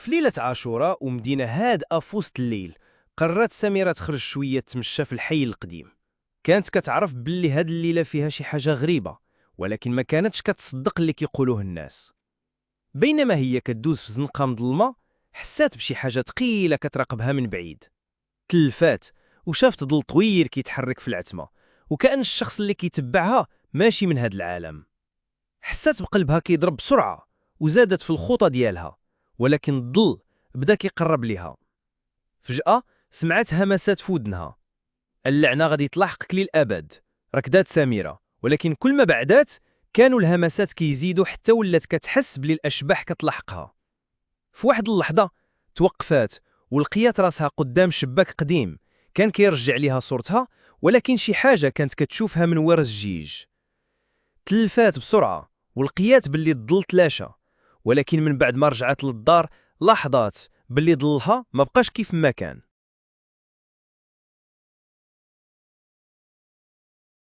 في ليلة عاشوراء ومدينة هادئة في وسط الليل، قررت سميرة تخرج شوية تمشى في الحي القديم. كانت كتعرف باللي هاد الليلة فيها شي حاجة غريبة، ولكن ما كانتش كتصدق اللي كيقولوه الناس. بينما هي كدوز في زنقة مظلمة، حسات بشي حاجة ثقيلة كتراقبها من بعيد. تلفات وشافت ظل طويل كيتحرك في العتمة، وكأن الشخص اللي كيتبعها ماشي من هاد العالم. حسات بقلبها كيضرب بسرعة، وزادت في الخطى ديالها، ولكن الظل بدا كيقرب ليها. فجأة سمعت همسات في ودنها. اللعنة غادي تلاحقك للأبد، ركضات سميرة، ولكن كل ما بعدات كانوا الهمسات كيزيدوا حتى ولات كتحس بلي الأشباح كتلاحقها. في واحد اللحظة توقفات ولقيات راسها قدام شباك قديم كان كيرجع ليها صورتها، ولكن شي حاجة كانت كتشوفها من ورا الزجيج. تلفات بسرعة ولقيات باللي الظل تلاشى، ولكن من بعد ما رجعت للدار لاحظات باللي ظلها ما بقاش كيف ما كان.